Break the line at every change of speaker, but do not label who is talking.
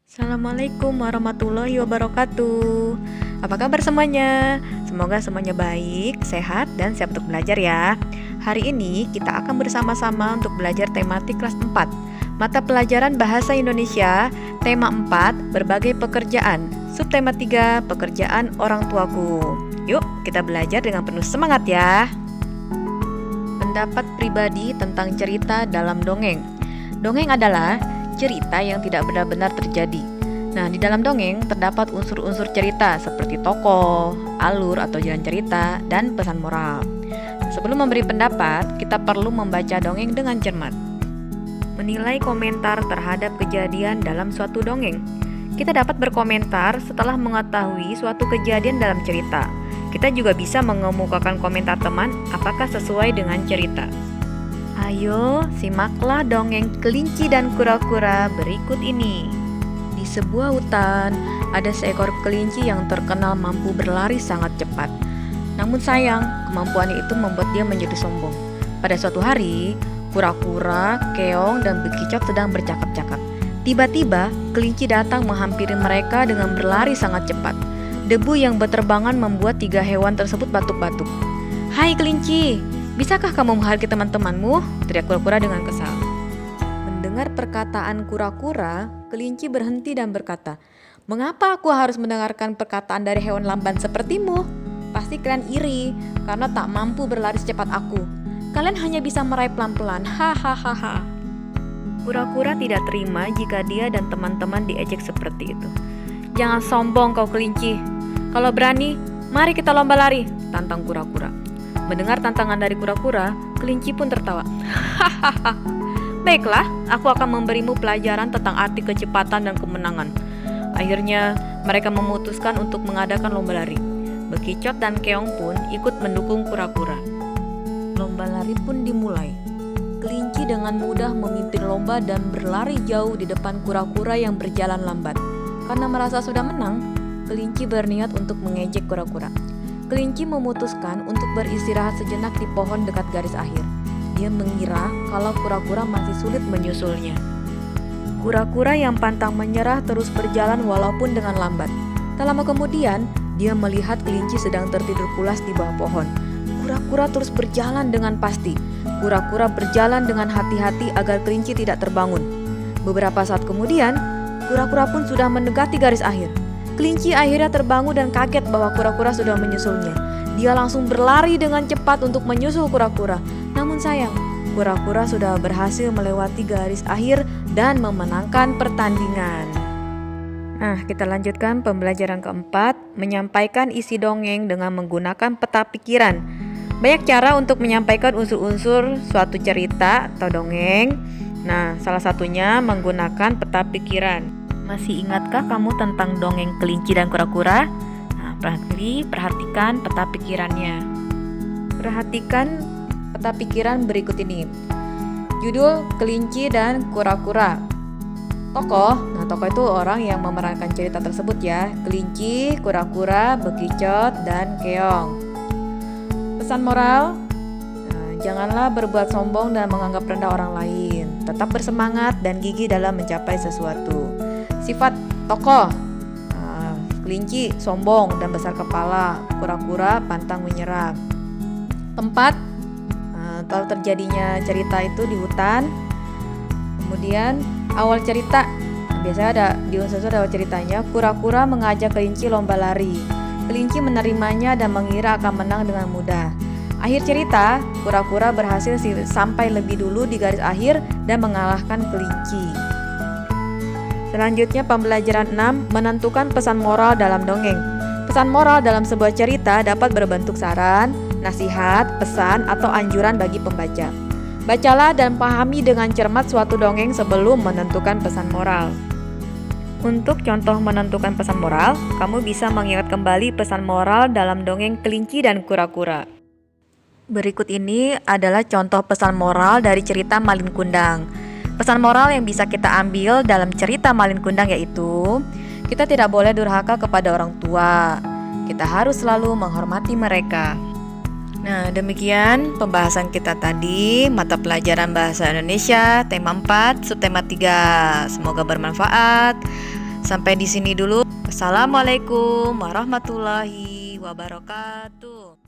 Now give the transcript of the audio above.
Assalamualaikum warahmatullahi wabarakatuh. Apa kabar semuanya? Semoga semuanya baik, sehat, dan siap untuk belajar ya. Hari ini kita akan bersama-sama untuk belajar tematik kelas 4, mata pelajaran Bahasa Indonesia, tema 4, berbagai pekerjaan, subtema 3, pekerjaan orang tuaku. Yuk, kita belajar dengan penuh semangat ya. Pendapat pribadi tentang cerita dalam dongeng. Dongeng adalah cerita yang tidak benar-benar terjadi. Nah, di dalam dongeng terdapat unsur-unsur cerita seperti tokoh, alur atau jalan cerita, dan pesan moral. Sebelum memberi pendapat, kita perlu membaca dongeng dengan cermat. Menilai komentar terhadap kejadian dalam suatu dongeng. Kita dapat berkomentar setelah mengetahui suatu kejadian dalam cerita. Kita juga bisa mengemukakan komentar teman apakah sesuai dengan cerita. Ayo, simaklah dongeng kelinci dan kura-kura berikut ini. Di sebuah hutan, ada seekor kelinci yang terkenal mampu berlari sangat cepat. Namun sayang, kemampuannya itu membuat dia menjadi sombong. Pada suatu hari, kura-kura, keong, dan bekicot sedang bercakap-cakap. Tiba-tiba, kelinci datang menghampiri mereka dengan berlari sangat cepat. Debu yang berterbangan membuat 3 hewan tersebut batuk-batuk. "Hai kelinci, bisakah kamu menghargai teman-temanmu?" teriak kura-kura dengan kesal. Mendengar perkataan kura-kura, kelinci berhenti dan berkata, "Mengapa aku harus mendengarkan perkataan dari hewan lamban sepertimu? Pasti kalian iri karena tak mampu berlari secepat aku. Kalian hanya bisa meraih pelan-pelan. Hahaha." Kura-kura tidak terima jika dia dan teman-teman diejek seperti itu. "Jangan sombong kau kelinci. Kalau berani, mari kita lomba lari," tantang kura-kura. Mendengar tantangan dari kura-kura, kelinci pun tertawa. "Hahaha, baiklah, aku akan memberimu pelajaran tentang arti kecepatan dan kemenangan." Akhirnya, mereka memutuskan untuk mengadakan lomba lari. Bekicot dan keong pun ikut mendukung kura-kura. Lomba lari pun dimulai. Kelinci dengan mudah memimpin lomba dan berlari jauh di depan kura-kura yang berjalan lambat. Karena merasa sudah menang, kelinci berniat untuk mengejek kura-kura. Kelinci memutuskan untuk beristirahat sejenak di pohon dekat garis akhir. Dia mengira kalau kura-kura masih sulit menyusulnya. Kura-kura yang pantang menyerah terus berjalan walaupun dengan lambat. Tak lama kemudian, dia melihat kelinci sedang tertidur pulas di bawah pohon. Kura-kura terus berjalan dengan pasti. Kura-kura berjalan dengan hati-hati agar kelinci tidak terbangun. Beberapa saat kemudian, kura-kura pun sudah mendekati garis akhir. Kelinci akhirnya terbangun dan kaget bahwa kura-kura sudah menyusulnya. Dia langsung berlari dengan cepat untuk menyusul kura-kura. Namun sayang, kura-kura sudah berhasil melewati garis akhir dan memenangkan pertandingan. Nah, kita lanjutkan pembelajaran keempat, menyampaikan isi dongeng dengan menggunakan peta pikiran. Banyak cara untuk menyampaikan unsur-unsur suatu cerita atau dongeng. Nah, salah satunya menggunakan peta pikiran. Masih ingatkah kamu tentang dongeng kelinci dan kura-kura? Nah, perhatikan peta pikirannya. Perhatikan peta pikiran berikut ini. Judul kelinci dan kura-kura. Tokoh, nah tokoh itu orang yang memerankan cerita tersebut ya. Kelinci, kura-kura, bekicot, dan keong. Pesan moral, janganlah berbuat sombong dan menganggap rendah orang lain. Tetap bersemangat dan gigih dalam mencapai sesuatu. Sifat tokoh, kelinci sombong dan besar kepala, kura-kura pantang menyerah. Tempat, kalau terjadinya cerita itu di hutan. Kemudian awal cerita, biasanya ada di unsur awal ceritanya, kura-kura mengajak kelinci lomba lari. Kelinci menerimanya dan mengira akan menang dengan mudah. Akhir cerita, kura-kura berhasil sampai lebih dulu di garis akhir dan mengalahkan kelinci. Selanjutnya pembelajaran 6, menentukan pesan moral dalam dongeng. Pesan moral dalam sebuah cerita dapat berbentuk saran, nasihat, pesan, atau anjuran bagi pembaca. Bacalah dan pahami dengan cermat suatu dongeng sebelum menentukan pesan moral. Untuk contoh menentukan pesan moral, kamu bisa mengingat kembali pesan moral dalam dongeng kelinci dan kura-kura. Berikut ini adalah contoh pesan moral dari cerita Malin Kundang. Pesan moral yang bisa kita ambil dalam cerita Malin Kundang yaitu, kita tidak boleh durhaka kepada orang tua. Kita harus selalu menghormati mereka. Nah, demikian pembahasan kita tadi, mata pelajaran Bahasa Indonesia, tema 4, subtema 3. Semoga bermanfaat. Sampai di sini dulu. Assalamualaikum warahmatullahi wabarakatuh.